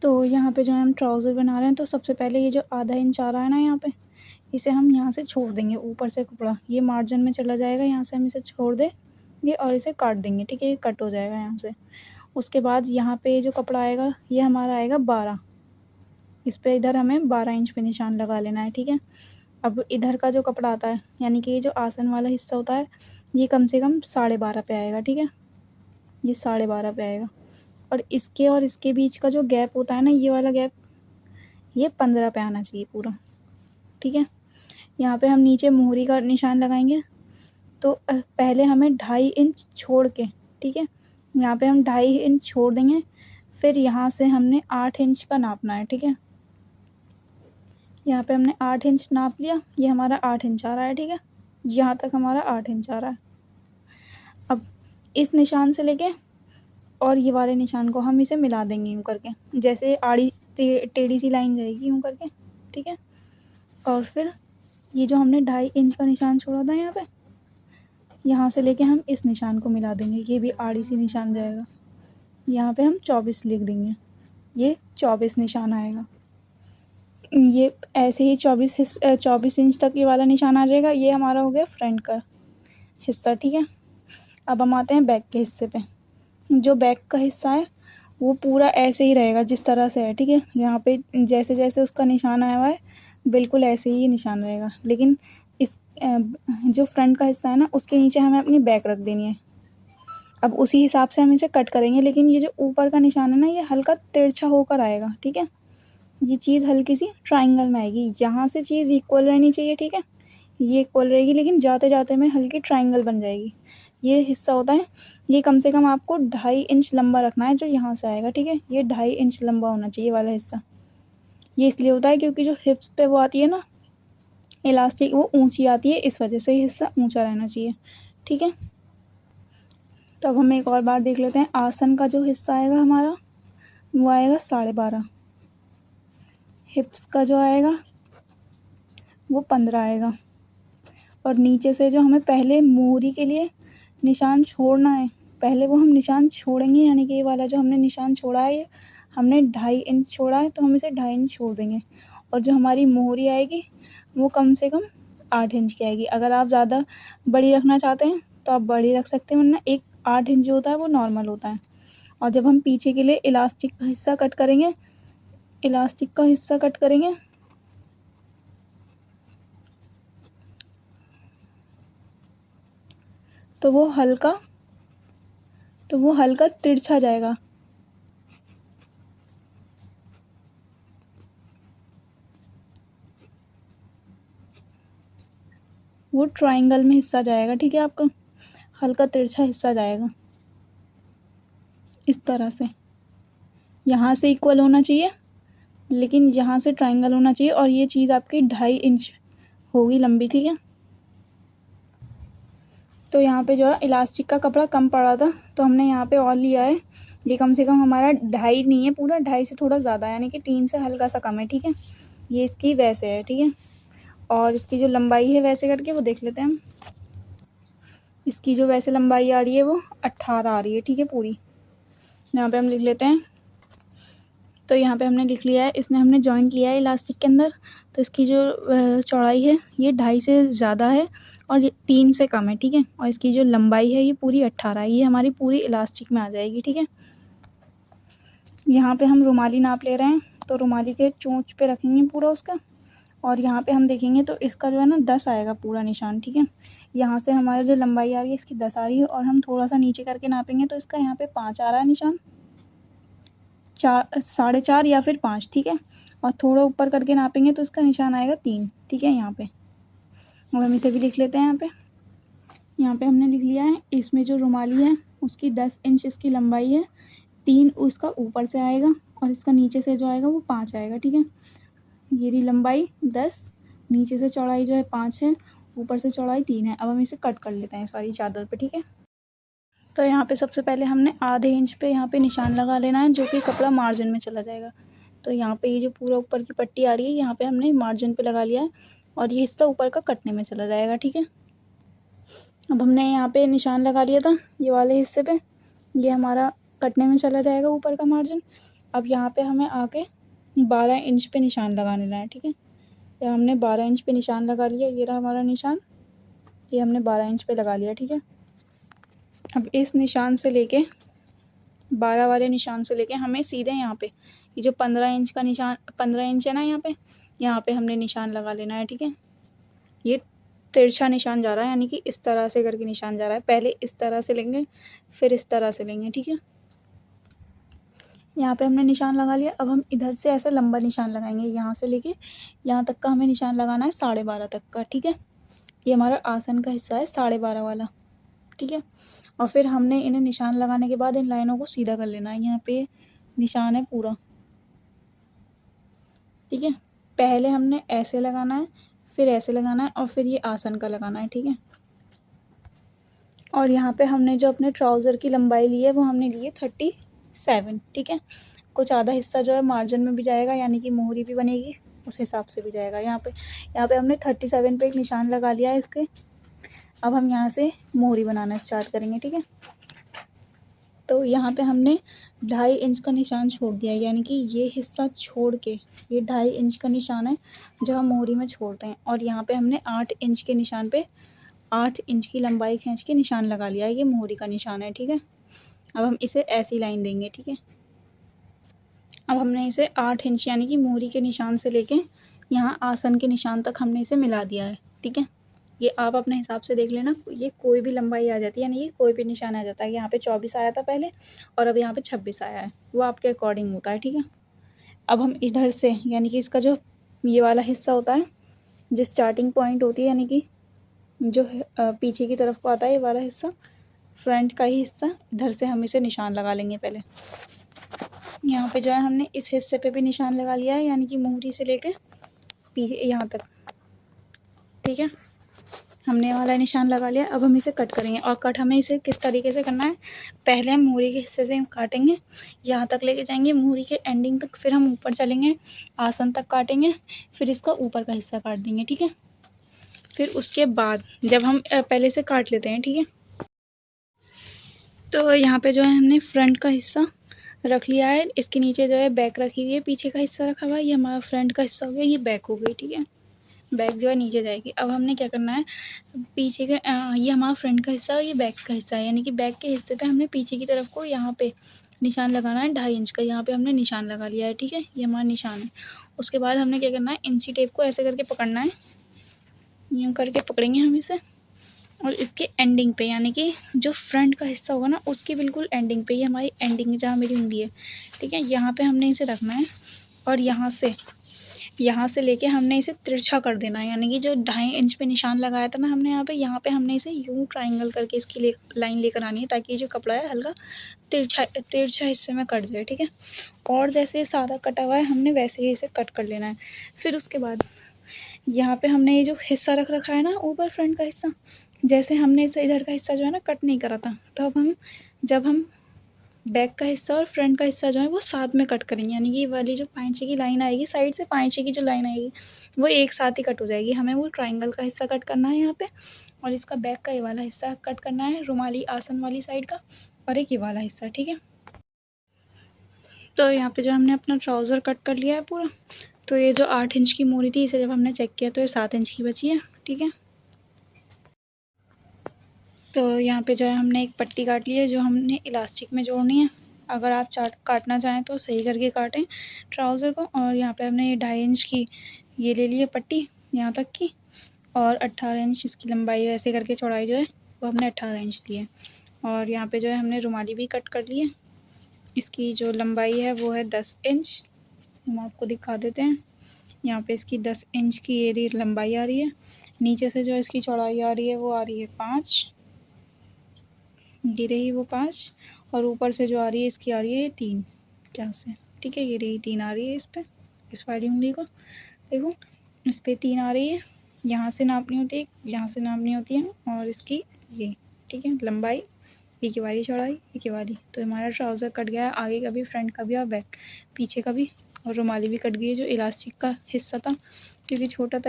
तो यहाँ पे जो है हम ट्राउज़र बना रहे हैं, तो सबसे पहले ये जो आधा इंच आ रहा है ना यहाँ पे, इसे हम यहाँ से छोड़ देंगे ऊपर से कपड़ा, ये मार्जिन में चला जाएगा, यहाँ से हम इसे छोड़ देंगे और इसे काट देंगे, ठीक है, ये कट हो जाएगा यहाँ से। उसके बाद यहाँ पे जो कपड़ा आएगा ये हमारा आएगा 12, इस पे इधर हमें 12 इंच पे निशान लगा लेना है, ठीक है। अब इधर का जो कपड़ा आता है, यानी कि ये जो आसन वाला हिस्सा होता है, ये कम से कम 12.5 पे आएगा, ठीक है, ये 12.5 पे आएगा। और इसके बीच का जो गैप होता है ना, ये वाला गैप, ये 15 पे आना चाहिए पूरा, ठीक है। यहाँ पे हम नीचे मोहरी का निशान लगाएंगे, तो पहले हमें 2.5 इंच छोड़ के, ठीक है, यहाँ पे हम 2.5 इंच छोड़ देंगे, फिर यहाँ से हमने 8 इंच का नापना है, ठीक है। यहाँ पे हमने 8 इंच नाप लिया, ये हमारा 8 इंच आ रहा है, ठीक है, यहाँ तक हमारा 8 इंच आ रहा है। अब इस निशान से लेके और ये वाले निशान को हम इसे मिला देंगे यूँ करके, जैसे आड़ी टेढ़ी सी लाइन जाएगी यूँ करके, ठीक है। और फिर ये जो हमने 2.5 इंच का निशान छोड़ा था यहाँ पे, यहाँ से लेके हम इस निशान को मिला देंगे, ये भी आड़ी सी निशान जाएगा, यहाँ पे हम 24 लिख देंगे, ये 24 निशान आएगा। ये ऐसे ही 24 इंच तक ये वाला निशान आ जाएगा। ये हमारा हो गया फ्रंट का हिस्सा, ठीक है। अब हम आते हैं बैक के हिस्से पे। जो बैक का हिस्सा है वो पूरा ऐसे ही रहेगा जिस तरह से है, ठीक है। यहाँ पे जैसे जैसे उसका निशान आया हुआ है बिल्कुल ऐसे ही निशान रहेगा, लेकिन इस जो फ्रंट का हिस्सा है ना, उसके नीचे हमें अपनी बैक रख देनी है। अब उसी हिसाब से हम इसे कट करेंगे, लेकिन ये जो ऊपर का निशान है ना, ये हल्का तिरछा होकर आएगा, ठीक है। ये चीज़ हल्की सी ट्रायंगल में आएगी, यहाँ से चीज़ इक्वल रहनी चाहिए, ठीक है, ये इक्वल रहेगी, लेकिन जाते जाते में हल्की ट्रायंगल बन जाएगी। ये हिस्सा होता है, ये कम से कम आपको 2.5 इंच लंबा रखना है, जो यहाँ से आएगा, ठीक है, ये 2.5 इंच लंबा होना चाहिए वाला हिस्सा। ये इसलिए होता है क्योंकि जो हिप्स पे वो आती है ना इलास्टिक, वो ऊंची आती है, इस वजह से ये हिस्सा ऊंचा रहना चाहिए, ठीक है। तो अब हम एक और बार देख लेते हैं। आसन का जो हिस्सा आएगा हमारा वो आएगा 12.5, हिप्स का जो आएगा वो 15 आएगा, और नीचे से जो हमें पहले मोहरी के लिए निशान छोड़ना है, पहले वो हम निशान छोड़ेंगे, यानी कि ये वाला जो हमने निशान छोड़ा है, ये हमने 2.5 इंच छोड़ा है, तो हम इसे 2.5 इंच छोड़ देंगे। और जो हमारी मोहरी आएगी वो कम से कम 8 इंच की आएगी। अगर आप ज़्यादा बड़ी रखना चाहते हैं तो आप बड़ी रख सकते हैं, वरना एक 8 इंच जो होता है वो नॉर्मल होता है। और जब हम पीछे के लिए इलास्टिक का हिस्सा कट करेंगे, तो वो हल्का तिरछा जाएगा, वो ट्रायंगल में हिस्सा जाएगा, ठीक है, आपका हल्का तिरछा हिस्सा जाएगा इस तरह से। यहाँ से इक्वल होना चाहिए, लेकिन यहाँ से ट्रायंगल होना चाहिए, और ये चीज़ आपकी 2.5 इंच होगी लंबी, ठीक है। तो यहाँ पे जो है इलास्टिक का कपड़ा कम पड़ा था, तो हमने यहाँ पे और लिया है। ये कम से कम हमारा 2.5 नहीं है पूरा, 2.5 से थोड़ा ज़्यादा है, यानी कि 3 से हल्का सा कम है, ठीक है। ये इसकी वैसे है, ठीक है। और इसकी जो लंबाई है वैसे करके वो देख लेते हैं हम। इसकी जो वैसे लंबाई आ रही है वो 18 आ रही है, ठीक है, पूरी। यहाँ पे हम लिख लेते हैं। तो यहाँ पे हमने लिख लिया है, इसमें हमने जॉइंट लिया है इलास्टिक के अंदर, तो इसकी जो चौड़ाई है ये 2.5 से ज़्यादा है और ये 3 से कम है, ठीक है। और इसकी जो लंबाई है ये पूरी 18 है, ये हमारी पूरी इलास्टिक में आ जाएगी, ठीक है। यहाँ पे हम रुमाली नाप ले रहे हैं, तो रुमाली के चोंच पे रखेंगे पूरा उसका, और यहाँ पे हम देखेंगे तो इसका जो है ना 10 आएगा पूरा निशान, ठीक है। यहाँ से हमारा जो लंबाई आ रही है इसकी 10 आ रही है, और हम थोड़ा सा नीचे करके नापेंगे तो इसका यहाँ पे 5 आ रहा है निशान, 4.5 या फिर 5, ठीक है। और थोड़ा ऊपर करके नापेंगे तो इसका निशान आएगा 3, ठीक है, यहाँ पे। और हम इसे भी लिख लेते हैं यहाँ पे हमने लिख लिया है। इसमें जो रुमाली है उसकी 10 इंच इसकी लंबाई है, 3 उसका ऊपर से आएगा, और इसका नीचे से जो आएगा वो 5 आएगा, ठीक है। ये रही लंबाई 10, नीचे से चौड़ाई जो है 5 है, ऊपर से चौड़ाई 3 है। अब हम इसे कट कर लेते हैं सारी चादर पे, ठीक है। तो यहाँ पे सबसे पहले हमने आधे इंच पे यहाँ पे निशान लगा लेना है, जो कि कपड़ा मार्जिन में चला जाएगा। तो यहाँ पे ये जो पूरा ऊपर की पट्टी आ रही है यहाँ पे हमने मार्जिन पे लगा लिया है, और ये हिस्सा ऊपर का कटने में चला जाएगा, ठीक है। अब हमने यहाँ पे निशान लगा लिया था ये वाले हिस्से पे, ये हमारा कटने में चला जाएगा ऊपर का मार्जिन। अब यहाँ पे हमें आके 12 इंच पे निशान लगा लेना है, ठीक है। या हमने 12 इंच पे निशान लगा लिया, ये रहा हमारा निशान, ये हमने 12 इंच पे लगा लिया, ठीक है। अब इस निशान से लेके 12 वाले निशान से लेके हमें सीधे यहाँ पे ये जो 15 इंच का निशान, 15 इंच है ना यहाँ पे हमने निशान लगा लेना है, ठीक है। ये तिरछा निशान जा रहा है, यानी कि इस तरह से करके निशान जा रहा है। पहले इस तरह से लेंगे, फिर इस तरह से लेंगे, ठीक है। यहाँ पे हमने निशान लगा लिया। अब हम इधर से ऐसा लंबा निशान लगाएंगे, यहाँ से लेके यहाँ तक का हमें निशान लगाना है 12.5 तक का, ठीक है। ये हमारा आसन का हिस्सा है 12.5 वाला, ठीक है। और फिर हमने इन्हें निशान लगाने के बाद इन लाइनों को सीधा कर लेना है। यहाँ पे निशान है पूरा, ठीक है। पहले हमने ऐसे लगाना है, फिर ऐसे लगाना है, और फिर ये आसन का लगाना है, ठीक है। और यहाँ पे हमने जो अपने ट्राउज़र की लंबाई ली है वो हमने ली है 37, ठीक है। कुछ आधा हिस्सा जो है मार्जिन में भी जाएगा, यानी कि मोहरी भी बनेगी, उस हिसाब से भी जाएगा। यहाँ पे हमने 37 पे एक निशान लगा लिया है इसके। अब हम यहाँ से मोहरी बनाना स्टार्ट करेंगे, ठीक है। तो यहाँ पे हमने 2.5 इंच का निशान छोड़ दिया है, यानी कि ये हिस्सा छोड़ के ये 2.5 इंच का निशान है जो हम मोहरी में छोड़ते हैं। और यहाँ पे हमने 8 इंच के निशान पे 8 इंच की लंबाई खींच के निशान लगा लिया है, ये मोहरी का निशान है, ठीक है। अब हम इसे ऐसी लाइन देंगे, ठीक है। अब हमने इसे 8 इंच यानी कि मोहरी के निशान से लेके यहाँ आसन के निशान तक हमने इसे मिला दिया है, ठीक है। ये आप अपने हिसाब से देख लेना, ये कोई भी लंबाई आ जाती है, यानी कि कोई भी निशान आ जाता है। यहाँ पे 24 आया था पहले, और अब यहाँ पे 26 आया है, वो आपके अकॉर्डिंग होता है, ठीक है। अब हम इधर से, यानी कि इसका जो ये वाला हिस्सा होता है, जो स्टार्टिंग पॉइंट होती है, यानी कि जो पीछे की तरफ को आता है ये वाला हिस्सा, फ्रंट का ही हिस्सा, इधर से हम इसे निशान लगा लेंगे पहले। यहाँ पे जो है हमने इस हिस्से पे भी निशान लगा लिया है, यानी कि मोहरी से लेके पीछे यहाँ तक, ठीक है। हमने वाला निशान लगा लिया। अब हम इसे कट करेंगे, और कट हमें इसे किस तरीके से करना है, पहले हम मोहरी के हिस्से से हम काटेंगे, यहाँ तक लेके जाएंगे मोहरी के एंडिंग तक, फिर हम ऊपर चलेंगे आसन तक काटेंगे, फिर इसका ऊपर का हिस्सा काट देंगे, ठीक है। फिर उसके बाद जब हम पहले से काट लेते हैं, ठीक है। तो यहाँ पे जो है हमने फ्रंट का हिस्सा रख लिया है, इसके नीचे जो है बैक रखी हुई है, पीछे का हिस्सा रखा हुआ है, ये हमारा फ्रंट का हिस्सा हो गया, ये बैक हो गई, ठीक है। बैक जो है नीचे जाएगी। अब हमने क्या करना है, पीछे के ये हमारा फ्रंट का हिस्सा और ये बैक का हिस्सा है, यानी कि बैक के हिस्से पे हमने पीछे की तरफ को यहाँ पे निशान लगाना है 2.5 इंच का। यहाँ पे हमने निशान लगा लिया है, ठीक है, ये हमारा निशान है। उसके बाद हमने क्या करना है, इंची टेप को ऐसे करके पकड़ना है, यूँ करके पकड़ेंगे हम इसे, और इसके एंडिंग पे, यानी कि जो फ्रंट का हिस्सा होगा ना उसकी बिल्कुल एंडिंग पे, ये हमारी एंडिंग जहाँ मेरी उंगली है, ठीक है, यहाँ पे हमने इसे रखना है। और यहाँ से लेके हमने इसे तिरछा कर देना है, यानी कि जो 2.5 इंच पे निशान लगाया था ना हमने यहाँ पे हमने इसे यूँ ट्रायंगल करके इसकी लाइन लेकर आनी है, ताकि जो कपड़ा है हल्का तिरछा हिस्से में कट जाए, ठीक है। और जैसे सादा कटा हुआ है हमने वैसे ही इसे कट कर लेना है। फिर उसके बाद यहाँ पे हमने ये जो हिस्सा रख रखा है ना ऊपर फ्रंट का हिस्सा, जैसे हमने इसे इधर का हिस्सा जो है ना कट नहीं करा था, तो अब जब हम बैक का हिस्सा और फ्रंट का हिस्सा जो है वो साथ में कट करेंगे, यानी कि ये वाली जो पाँचे की लाइन आएगी साइड से, पाँचे की जो लाइन आएगी वो एक साथ ही कट हो जाएगी। हमें वो ट्रायंगल का हिस्सा कट करना है यहाँ पे, और इसका बैक का ये वाला हिस्सा कट करना है, रुमाली आसन वाली साइड का, और एक ये वाला हिस्सा, ठीक है। तो यहाँ पे जो हमने अपना ट्राउज़र कट कर लिया है पूरा। तो ये जो 8 इंच की मोहरी थी, इसे जब हमने चेक किया तो ये 7 इंच की बची है, ठीक है। तो यहाँ पे जो है हमने एक पट्टी काट ली है जो हमने इलास्टिक में जोड़नी है। अगर आप काटना चाहें तो सही करके काटें ट्राउज़र को। और यहाँ पे हमने ये 2.5 इंच की ये ले ली है पट्टी यहाँ तक की, और 18 इंच इसकी लंबाई, वैसे करके चौड़ाई जो है वो हमने 18 इंच ली है। और यहाँ पे जो है हमने रुमाली भी कट कर ली है, इसकी जो लंबाई है वो है 10 इंच। हम आपको दिखा देते हैं, यहाँ पे इसकी 10 इंच की ये लंबाई आ रही है, नीचे से जो इसकी चौड़ाई आ रही है वो आ रही है 5, ये रही वो 5, और ऊपर से जो आ रही है इसकी आ रही है 3 क्या से, ठीक है, ये रही 3 आ रही है इस पर, इस वाली उंगली को देखो, इस पर 3 आ रही है। यहाँ से नापनी होती है, यहाँ से नापनी होती है, और इसकी ये, ठीक है, लंबाई एक ही वाली, चौड़ाई एक ही वाली। तो हमारा ट्राउज़र कट गया है, आगे का भी, फ्रंट का भी और बैक पीछे का भी, और रुमाली भी कट गई है जो इलास्टिक का हिस्सा था क्योंकि छोटा था।